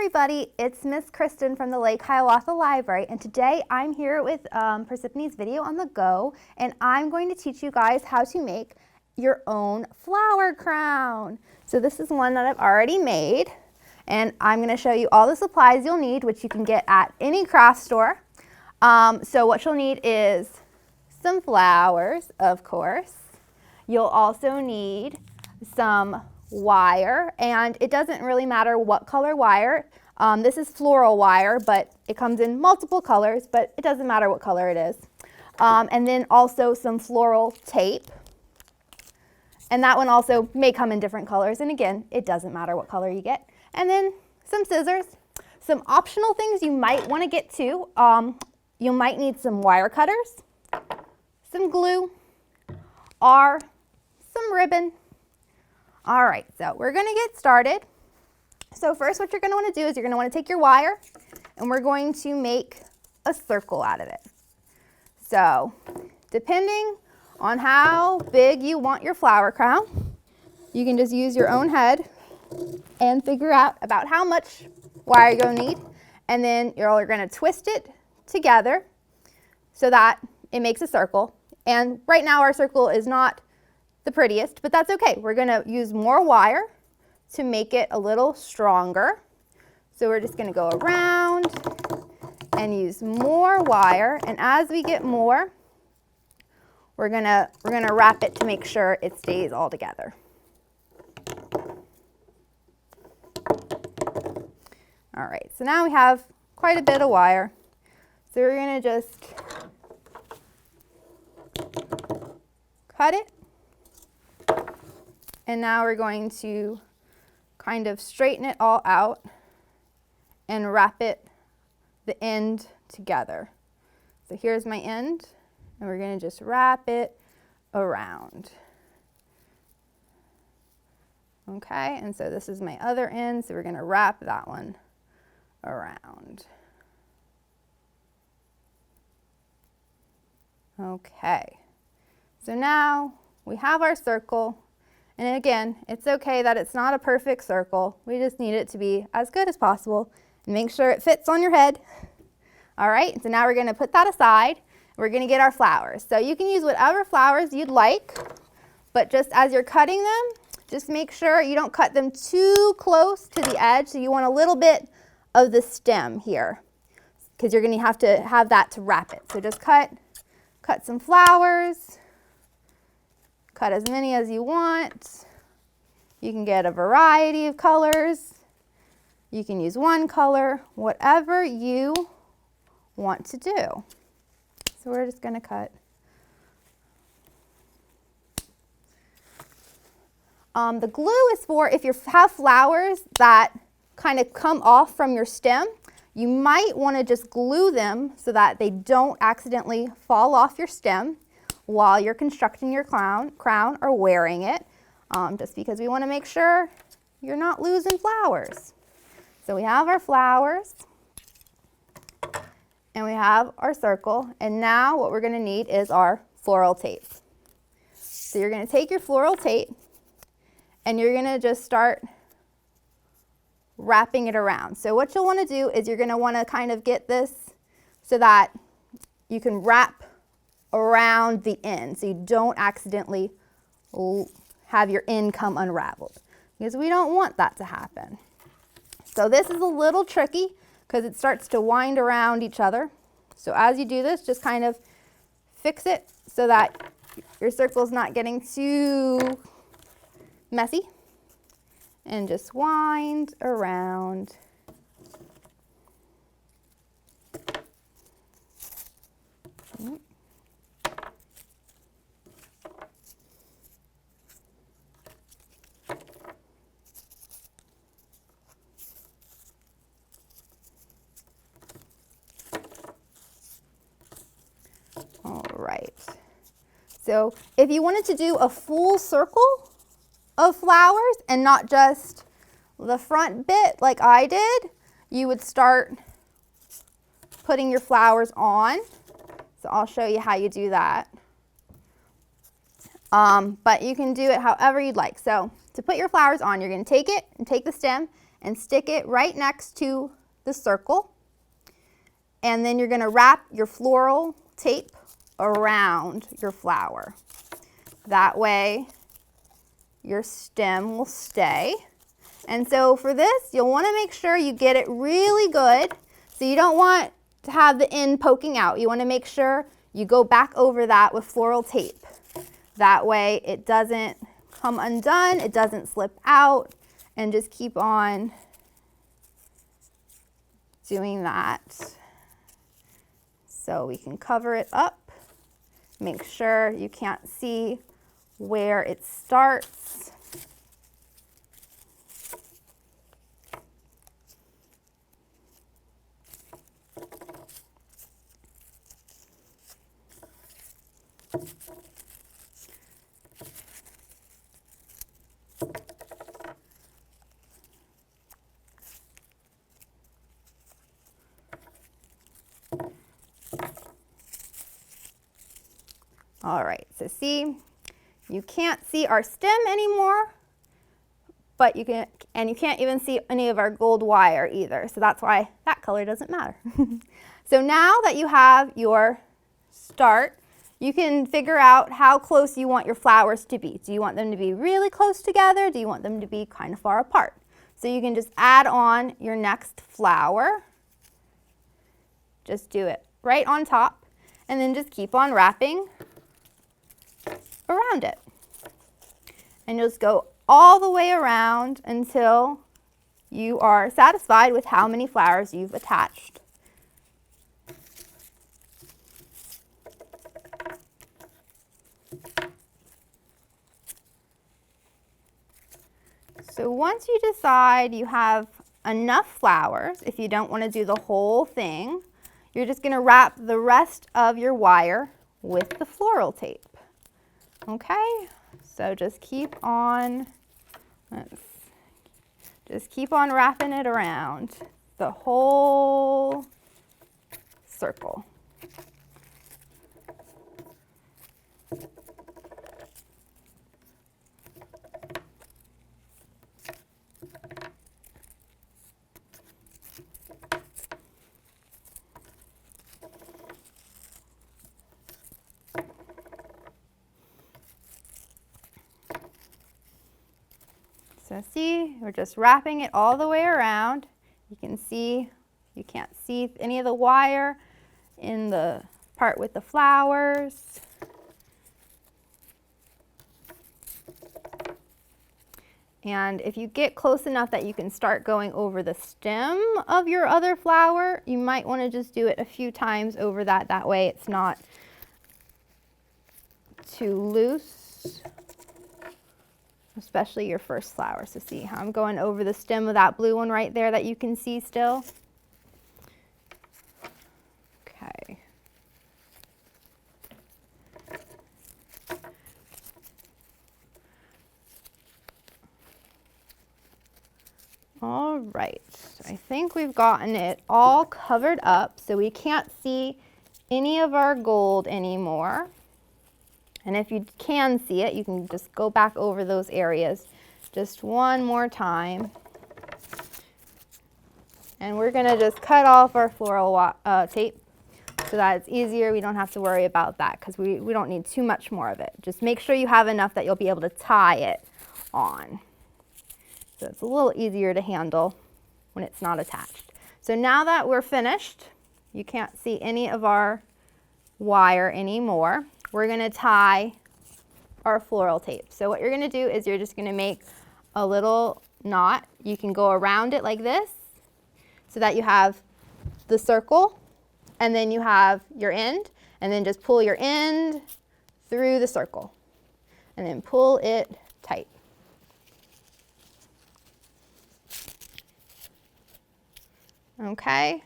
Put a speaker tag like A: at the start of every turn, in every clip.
A: everybody, it's Miss Kristen from the Lake Hiawatha Library, and today I'm here with Parsippany's Video on the Go, and I'm going to teach you guys how to make your own flower crown. So this is one that I've already made, and I'm going to show you all the supplies you'll need, which you can get at any craft store. So what you'll need is some flowers, of course. You'll also need some wire, and it doesn't really matter what color wire. This is floral wire, but it comes in multiple colors, but it doesn't matter what color it is. And then also some floral tape, and that one also may come in different colors, and again, it doesn't matter what color you get. And then some scissors. Some optional things you might want to get too. You might need some wire cutters, some glue, or some ribbon. All right, so we're going to get started. So first what you're going to want to do is you're going to want to take your wire, and we're going to make a circle out of it. So depending on how big you want your flower crown, you can just use your own head and figure out about how much wire you're going to need, and then you're going to twist it together so that it makes a circle. And right now our circle is not the prettiest, but that's okay. We're going to use more wire to make it a little stronger. So we're just going to go around and use more wire, and as we get more, we're going to wrap it to make sure it stays all together. All right, so now we have quite a bit of wire. So we're going to just cut it. And now we're going to kind of straighten it all out and wrap it the end together. So here's my end, and we're going to just wrap it around. Okay, and so this is my other end, so we're going to wrap that one around. Okay, so now we have our circle. And again, it's okay that it's not a perfect circle. We just need it to be as good as possible and make sure it fits on your head. All right, so now we're going to put that aside. We're going to get our flowers. So you can use whatever flowers you'd like, but just as you're cutting them, just make sure you don't cut them too close to the edge. So you want a little bit of the stem here, because you're going to have that to wrap it. So just cut some flowers. Cut as many as you want. You can get a variety of colors. You can use one color, whatever you want to do. So we're just going to cut. The glue is for if you have flowers that kind of come off from your stem, you might want to just glue them so that they don't accidentally fall off your stem while you're constructing your crown or wearing it, just because we want to make sure you're not losing flowers. So we have our flowers, and we have our circle, and now what we're going to need is our floral tape. So you're going to take your floral tape, and you're going to just start wrapping it around. So what you'll want to do is you're going to want to kind of get this so that you can wrap around the end, so you don't accidentally have your end come unraveled, because we don't want that to happen. So this is a little tricky because it starts to wind around each other. So as you do this, just kind of fix it so that your circle's not getting too messy, and just wind around. All right, so if you wanted to do a full circle of flowers and not just the front bit like I did, you would start putting your flowers on. So I'll show you how you do that. But you can do it however you'd like. So to put your flowers on, you're going to take it and take the stem and stick it right next to the circle. And then you're going to wrap your floral tape around your flower. That way your stem will stay. And so for this, you'll want to make sure you get it really good. So you don't want to have the end poking out. You want to make sure you go back over that with floral tape. That way it doesn't come undone, it doesn't slip out, and just keep on doing that. So we can cover it up. Make sure you can't see where it starts. All right, so see, you can't see our stem anymore, but you can, and you can't even see any of our gold wire either. So that's why that color doesn't matter. So now that you have your start, you can figure out how close you want your flowers to be. Do you want them to be really close together? Do you want them to be kind of far apart? So you can just add on your next flower. Just do it right on top, and then just keep on wrapping around it. And you'll just go all the way around until you are satisfied with how many flowers you've attached. So once you decide you have enough flowers, if you don't want to do the whole thing, you're just going to wrap the rest of your wire with the floral tape. Okay, so just keep on wrapping it around the whole circle. So see, we're just wrapping it all the way around. You can see, you can't see any of the wire in the part with the flowers. And if you get close enough that you can start going over the stem of your other flower, you might want to just do it a few times over that. That way it's not too loose. Especially your first flower. So see how I'm going over the stem of that blue one right there that you can see still? Okay. All right, I think we've gotten it all covered up so we can't see any of our gold anymore. And if you can see it, you can just go back over those areas just one more time. And we're going to just cut off our floral tape so that it's easier. We don't have to worry about that because we don't need too much more of it. Just make sure you have enough that you'll be able to tie it on. So it's a little easier to handle when it's not attached. So now that we're finished, you can't see any of our wire anymore. We're going to tie our floral tape. So what you're going to do is you're just going to make a little knot. You can go around it like this so that you have the circle and then you have your end, and then just pull your end through the circle and then pull it tight. Okay.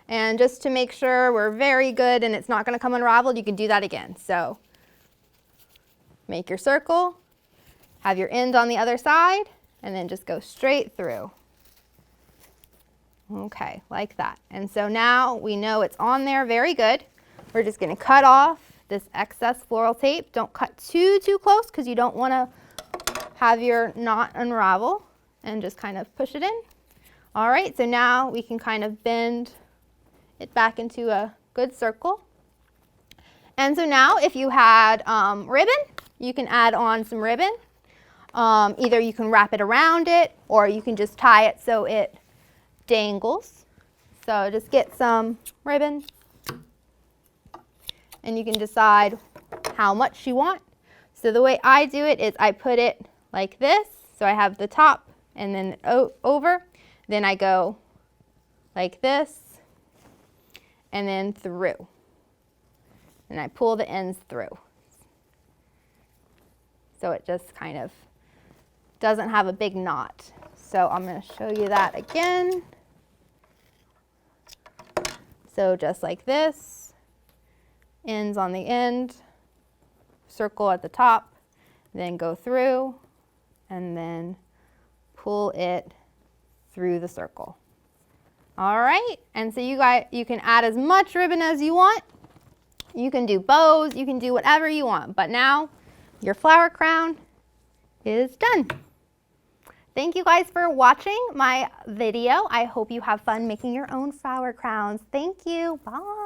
A: And just to make sure we're very good and it's not going to come unraveled, you can do that again. So make your circle, have your end on the other side, and then just go straight through. Okay, like that. And so now we know it's on there very good. We're just going to cut off this excess floral tape. Don't cut too close because you don't want to have your knot unravel, and just kind of push it in All right, so now we can kind of bend it back into a good circle. And so now if you had ribbon, you can add on some ribbon. Either you can wrap it around it or you can just tie it so it dangles. So just get some ribbon and you can decide how much you want. So the way I do it is I put it like this. So I have the top and then over. Then I go like this and then through. And I pull the ends through. So it just kind of doesn't have a big knot. So I'm going to show you that again. So just like this, ends on the end, circle at the top, then go through, and then pull it through the circle. All right, and so you can add as much ribbon as you want. You can do bows, you can do whatever you want, but now your flower crown is done. Thank you guys for watching my video. I hope you have fun making your own flower crowns. Thank you. Bye.